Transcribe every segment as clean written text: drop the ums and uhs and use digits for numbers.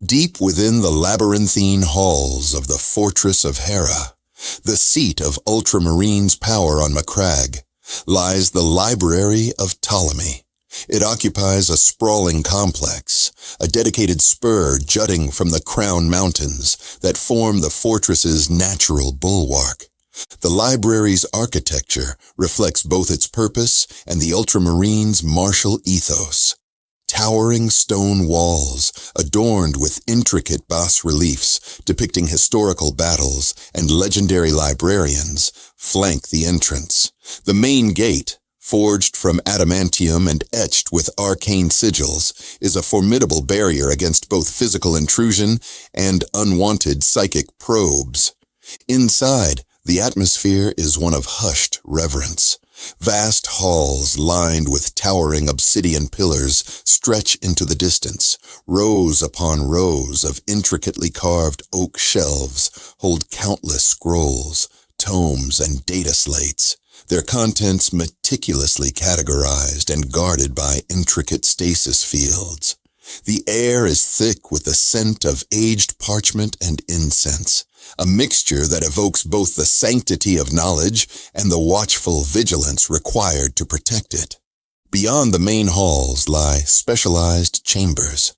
Deep within the labyrinthine halls of the Fortress of Hera, the seat of Ultramarines' power on Macragge, lies the Library of Ptolemy. It occupies a sprawling complex, a dedicated spur jutting from the Crown Mountains that form the fortress's natural bulwark. The library's architecture reflects both its purpose and the Ultramarines' martial ethos. Towering stone walls, adorned with intricate bas-reliefs depicting historical battles and legendary librarians, flank the entrance. The main gate, forged from adamantium and etched with arcane sigils, is a formidable barrier against both physical intrusion and unwanted psychic probes. Inside, the atmosphere is one of hushed reverence. Vast halls lined with towering obsidian pillars stretch into the distance. Rows upon rows of intricately carved oak shelves hold countless scrolls, tomes, and data slates, their contents meticulously categorized and guarded by intricate stasis fields. The air is thick with the scent of aged parchment and incense, a mixture that evokes both the sanctity of knowledge and the watchful vigilance required to protect it. Beyond the main halls lie specialized chambers.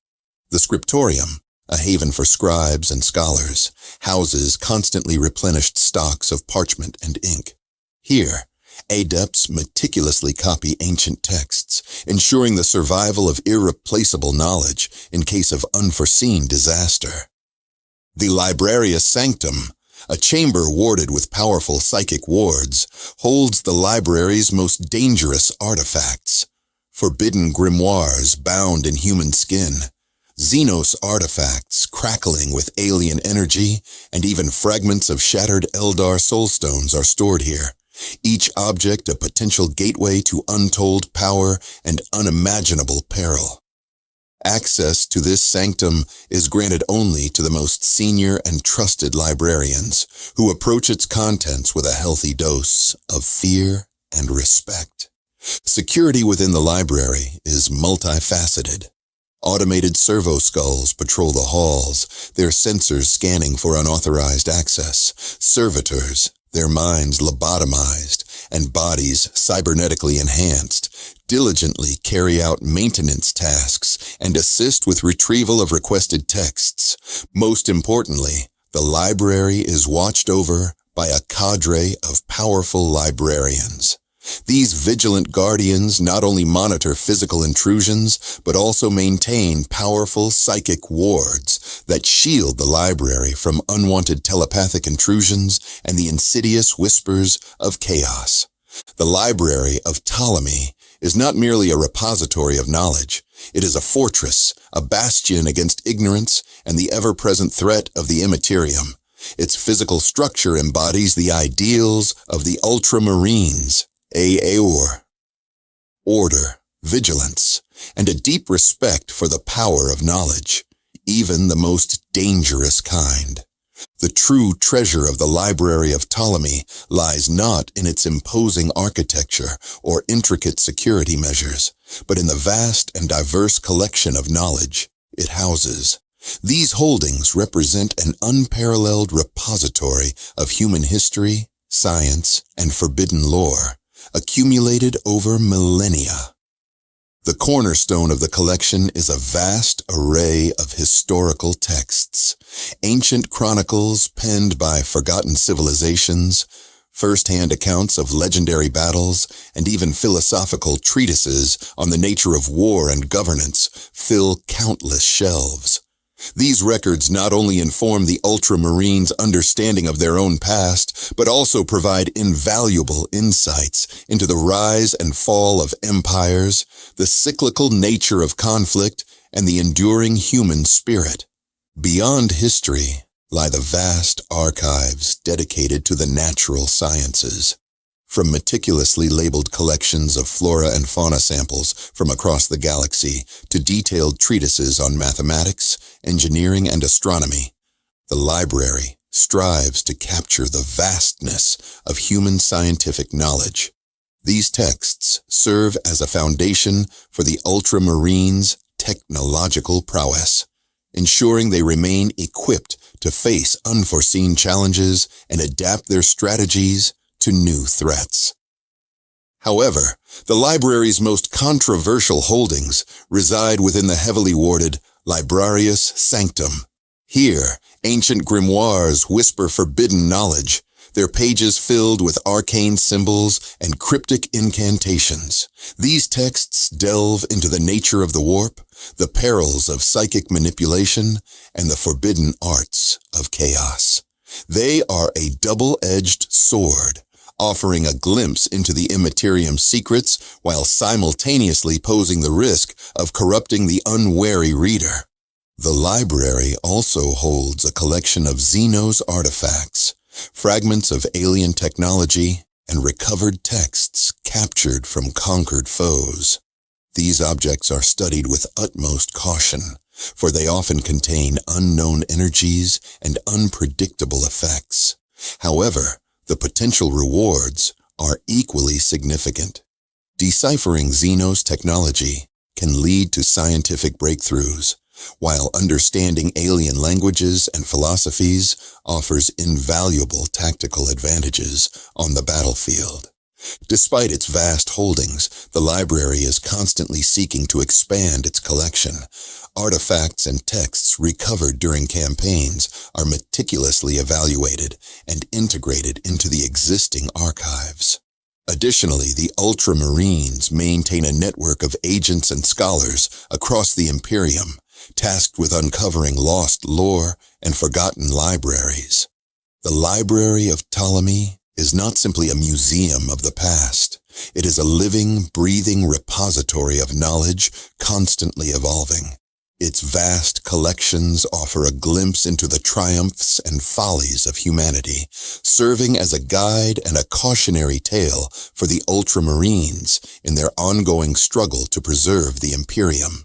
The scriptorium, a haven for scribes and scholars, houses constantly replenished stocks of parchment and ink. Here, adepts meticulously copy ancient texts, ensuring the survival of irreplaceable knowledge in case of unforeseen disaster. The Librarius Sanctum, a chamber warded with powerful psychic wards, holds the library's most dangerous artifacts. Forbidden grimoires bound in human skin, Xenos artifacts crackling with alien energy, and even fragments of shattered Eldar soulstones are stored here, each object a potential gateway to untold power and unimaginable peril. Access to this sanctum is granted only to the most senior and trusted librarians, who approach its contents with a healthy dose of fear and respect. Security within the library is multifaceted. Automated servo skulls patrol the halls, their sensors scanning for unauthorized access. Servitors, their minds lobotomized and bodies cybernetically enhanced, diligently carry out maintenance tasks and assist with retrieval of requested texts. Most importantly, the library is watched over by a cadre of powerful librarians. These vigilant guardians not only monitor physical intrusions, but also maintain powerful psychic wards that shield the library from unwanted telepathic intrusions and the insidious whispers of chaos. The Library of Ptolemy is not merely a repository of knowledge. It is a fortress, a bastion against ignorance and the ever-present threat of the Imperium. Its physical structure embodies the ideals of the Ultramarines, order, vigilance, and a deep respect for the power of knowledge, even the most dangerous kind. The true treasure of the Library of Ptolemy lies not in its imposing architecture or intricate security measures, but in the vast and diverse collection of knowledge it houses. These holdings represent an unparalleled repository of human history, science, and forbidden lore, accumulated over millennia. The cornerstone of the collection is a vast array of historical texts, ancient chronicles penned by forgotten civilizations, first-hand accounts of legendary battles, and even philosophical treatises on the nature of war and governance fill countless shelves. These records not only inform the Ultramarines' understanding of their own past, but also provide invaluable insights into the rise and fall of empires, the cyclical nature of conflict, and the enduring human spirit. Beyond history lie the vast archives dedicated to the natural sciences. From meticulously labeled collections of flora and fauna samples from across the galaxy to detailed treatises on mathematics, engineering, and astronomy, the library strives to capture the vastness of human scientific knowledge. These texts serve as a foundation for the Ultramarines' technological prowess, ensuring they remain equipped to face unforeseen challenges and adapt their strategies to new threats. However, the library's most controversial holdings reside within the heavily warded Librarius Sanctum. Here, ancient grimoires whisper forbidden knowledge, their pages filled with arcane symbols and cryptic incantations. These texts delve into the nature of the warp, the perils of psychic manipulation, and the forbidden arts of chaos. They are a double-edged sword, offering a glimpse into the Imperium's secrets while simultaneously posing the risk of corrupting the unwary reader. The library also holds a collection of Xenos artifacts, fragments of alien technology, and recovered texts captured from conquered foes. These objects are studied with utmost caution, for they often contain unknown energies and unpredictable effects. However, the potential rewards are equally significant. Deciphering Xenos technology can lead to scientific breakthroughs, while understanding alien languages and philosophies offers invaluable tactical advantages on the battlefield. Despite its vast holdings, the library is constantly seeking to expand its collection. Artifacts and texts recovered during campaigns are meticulously evaluated and integrated into the existing archives. Additionally, the Ultramarines maintain a network of agents and scholars across the Imperium, tasked with uncovering lost lore and forgotten libraries. The Library of Ptolemy is not simply a museum of the past. It is a living, breathing repository of knowledge constantly evolving. Its vast collections offer a glimpse into the triumphs and follies of humanity, serving as a guide and a cautionary tale for the Ultramarines in their ongoing struggle to preserve the Imperium.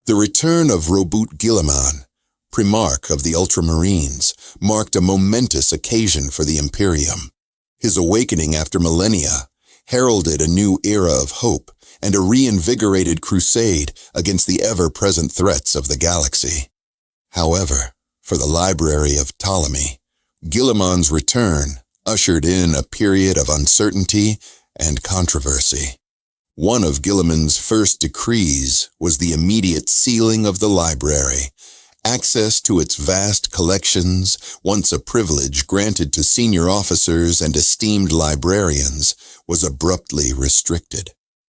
The return of Roboute Guilliman, Primarch of the Ultramarines, marked a momentous occasion for the Imperium. His awakening after millennia heralded a new era of hope and a reinvigorated crusade against the ever-present threats of the galaxy. However, for the Library of Ptolemy, Guilliman's return ushered in a period of uncertainty and controversy. One of Guilliman's first decrees was the immediate sealing of the library. Access to its vast collections, once a privilege granted to senior officers and esteemed librarians, was abruptly restricted.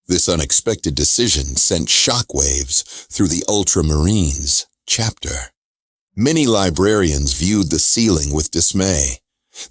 This unexpected decision sent shockwaves through the Ultramarines chapter. Many librarians viewed the sealing with dismay.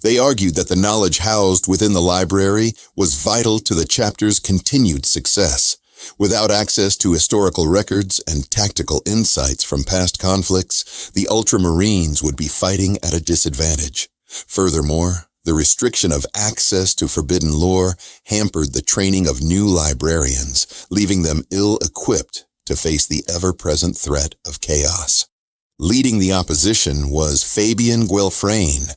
They argued that the knowledge housed within the library was vital to the chapter's continued success. Without access to historical records and tactical insights from past conflicts, the Ultramarines would be fighting at a disadvantage. Furthermore, the restriction of access to forbidden lore hampered the training of new librarians, leaving them ill-equipped to face the ever-present threat of chaos. Leading the opposition was Fabian Guelfrain,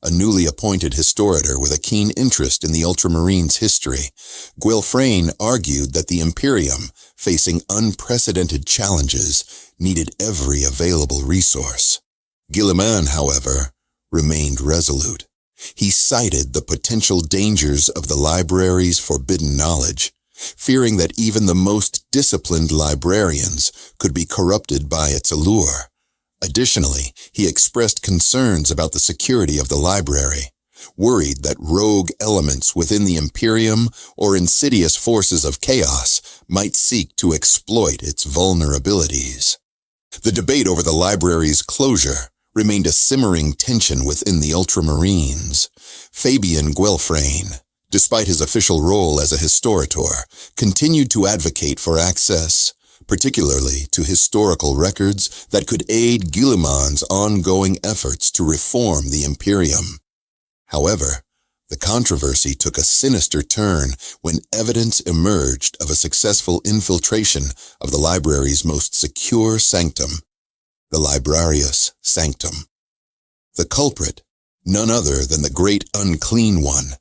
a newly appointed historiator with a keen interest in the Ultramarines' history. Guelfrain argued that the Imperium, facing unprecedented challenges, needed every available resource. Guilliman, however, remained resolute. He cited the potential dangers of the library's forbidden knowledge, fearing that even the most disciplined librarians could be corrupted by its allure. Additionally, he expressed concerns about the security of the library, worried that rogue elements within the Imperium or insidious forces of chaos might seek to exploit its vulnerabilities. The debate over the library's closure remained a simmering tension within the Ultramarines. Fabian Guelfrain, despite his official role as a historiator, continued to advocate for access, particularly to historical records that could aid Guilliman's ongoing efforts to reform the Imperium. However, the controversy took a sinister turn when evidence emerged of a successful infiltration of the library's most secure sanctum, the Librarius Sanctum. The culprit, none other than the Great Unclean One.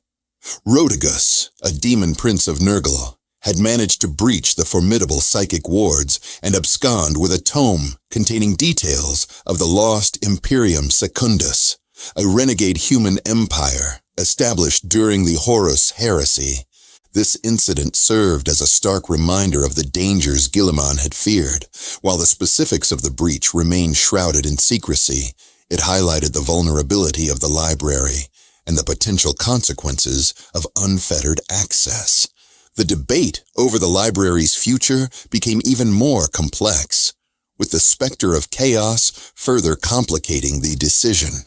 Rotigus, a demon prince of Nurgle, had managed to breach the formidable psychic wards and abscond with a tome containing details of the lost Imperium Secundus, a renegade human empire established during the Horus Heresy. This incident served as a stark reminder of the dangers Guilliman had feared. While the specifics of the breach remained shrouded in secrecy, it highlighted the vulnerability of the library and the potential consequences of unfettered access. The debate over the library's future became even more complex, with the specter of chaos further complicating the decision.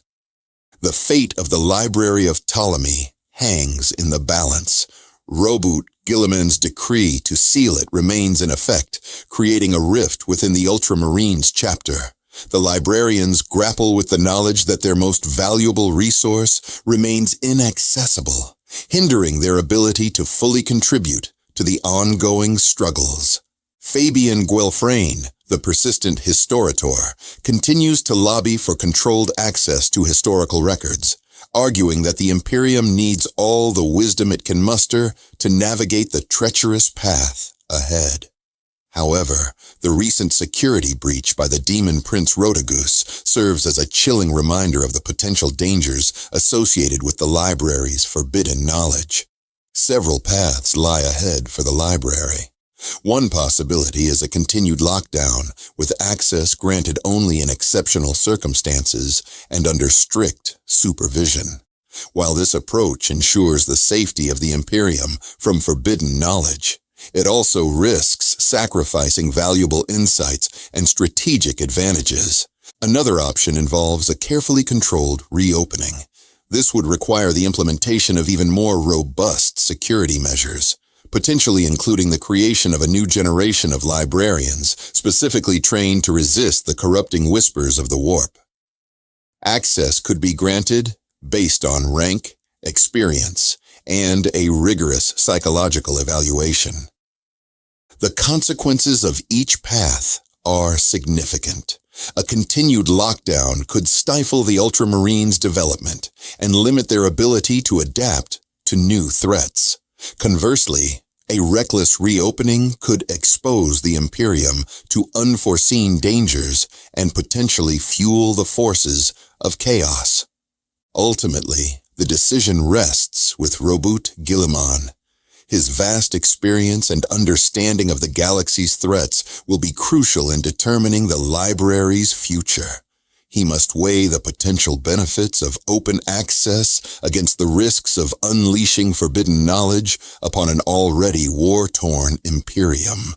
The fate of the Library of Ptolemy hangs in the balance. Roboute Guilliman's decree to seal it remains in effect, creating a rift within the Ultramarines chapter. The librarians grapple with the knowledge that their most valuable resource remains inaccessible, hindering their ability to fully contribute to the ongoing struggles. Fabian Guelfrain, the persistent historiator, continues to lobby for controlled access to historical records, arguing that the Imperium needs all the wisdom it can muster to navigate the treacherous path ahead. However, the recent security breach by the demon prince Rotagus serves as a chilling reminder of the potential dangers associated with the library's forbidden knowledge. Several paths lie ahead for the library. One possibility is a continued lockdown, with access granted only in exceptional circumstances and under strict supervision. While this approach ensures the safety of the Imperium from forbidden knowledge, it also risks sacrificing valuable insights and strategic advantages. Another option involves a carefully controlled reopening. This would require the implementation of even more robust security measures, potentially including the creation of a new generation of librarians specifically trained to resist the corrupting whispers of the warp. Access could be granted based on rank, experience, and a rigorous psychological evaluation. The consequences of each path are significant. A continued lockdown could stifle the Ultramarines' development and limit their ability to adapt to new threats. Conversely, a reckless reopening could expose the Imperium to unforeseen dangers and potentially fuel the forces of chaos. Ultimately, the decision rests with Roboute Guilliman. His vast experience and understanding of the galaxy's threats will be crucial in determining the library's future. He must weigh the potential benefits of open access against the risks of unleashing forbidden knowledge upon an already war-torn Imperium.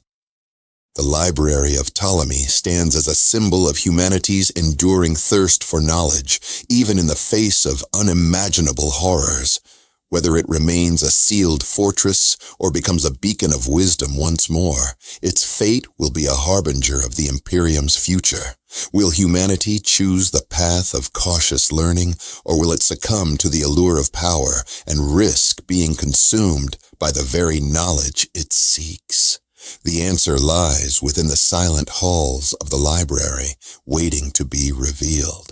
The Library of Ptolemy stands as a symbol of humanity's enduring thirst for knowledge, even in the face of unimaginable horrors. Whether it remains a sealed fortress or becomes a beacon of wisdom once more, its fate will be a harbinger of the Imperium's future. Will humanity choose the path of cautious learning, or will it succumb to the allure of power and risk being consumed by the very knowledge it seeks? The answer lies within the silent halls of the library, waiting to be revealed.